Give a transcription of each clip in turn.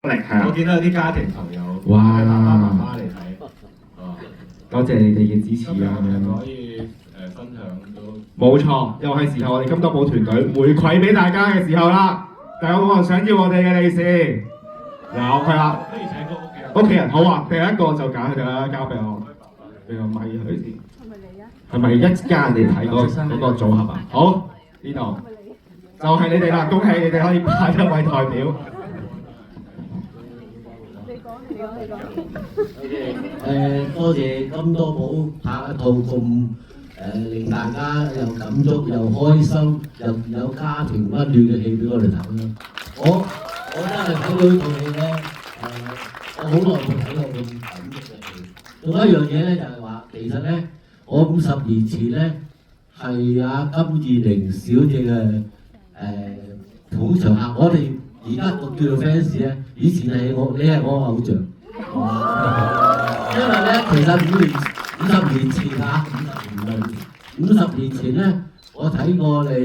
我見到有啲家庭朋友，哇爸爸媽媽嚟睇，多謝你哋嘅支持啊！咁樣可以分享到。冇錯，又係時候我哋金多寶團隊回饋俾大家嘅時候啦。但有冇人想要我哋嘅利是？有係啦。不如請個屋企人。屋企人好啊，第一個就揀佢哋啦，交俾我，俾個咪佢先。係咪你啊？係咪一家人嚟睇嗰個組合啊？好，呢度就係你哋啦，恭喜你哋可以派一位代表。多謝金多寶拍一套咁令大家又感觸又開心又有家庭溫暖嘅戲俾我哋睇啦。我真係睇到呢套戲咧，我好耐冇睇過咁感觸嘅戲。仲有一樣嘢咧，就係話其實咧，我50年前咧係阿金燕玲小姐嘅捧場客，我哋而家我叫做 fans 咧，以前係你係我偶像。因為咧，其實50年前啊，50年前咧，我睇過你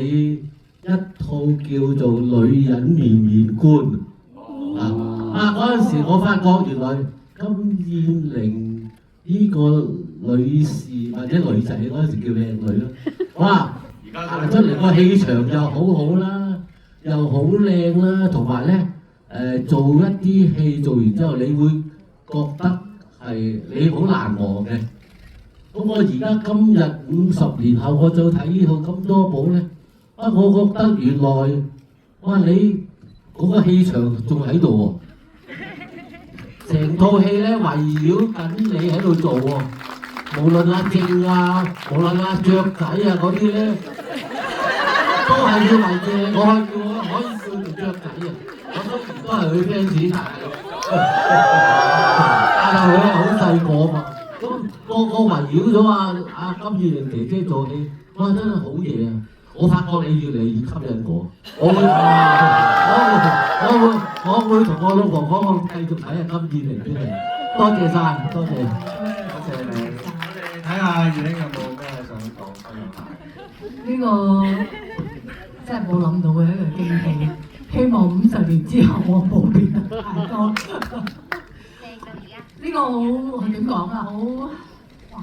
一套叫做《女人面面觀》嗰陣時我發覺原來金燕玲呢個女士或者女仔嗰陣時叫靚女咯，哇！行出嚟個氣場又好好啦，又好靚啦，同埋咧做一啲戲做完之後，你會覺得係你好難忘嘅。咁我而家今日50年後，我再睇呢套金多寶咧，我覺得原來哇你嗰個氣場仲喺度喎，成套戲咧圍繞緊你喺度做喎，無論阿靜啊，無論阿雀仔啊嗰啲咧，都係要為嘅。我可以叫做雀仔啊，我都係佢 fans 但係佢係好細個嘛，咁個圍繞咗阿金燕玲姐姐做戲，哇真係好嘢啊！我發覺你越嚟越吸引我，我會同我老婆講，我繼續睇下金燕玲先嚟。多謝晒，多謝你。我哋睇下月玲有冇咩想講分享下？呢個真係冇諗到嘅一個驚喜，希望50年之後我冇變得太多。呢個好點講啊？好哇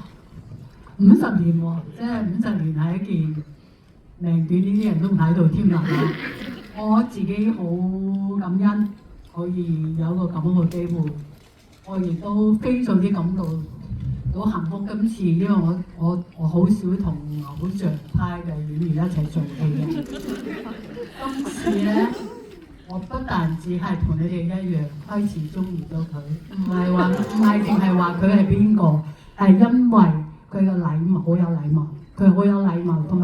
，50年喎，即係50年係一件命短，呢啲人都唔喺度添啦。我自己好感恩可以有個咁樣嘅機會，我亦都非常之感到幸福。今次因為我好少同偶像派嘅演員一齊做戲嘅，今次咧。我不但只係同你哋一樣開始中意咗佢，唔係淨係話佢係邊個，係因為佢嘅禮貌好有禮貌，佢好有禮貌，同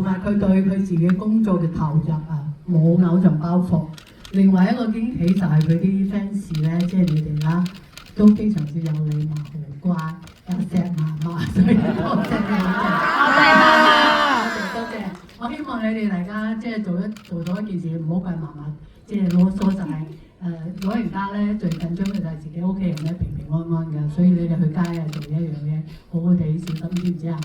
埋佢對佢自己工作嘅投入啊，冇偶像包袱。另外一個驚喜就係佢啲 fans 咧，即係你哋啦，都非常之有禮貌、好乖，有錫媽媽，所以多謝你哋，多謝。我希望你哋大家即係做到一件事，唔好怪媽媽，即係囉嗦就係老人家咧最緊張嘅就係自己屋企人咧平平安安嘅，所以你哋去街啊做一樣嘢，好好地小心知唔知啊？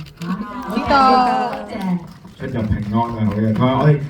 知道，多謝。出入平安啊！好嘅，我哋。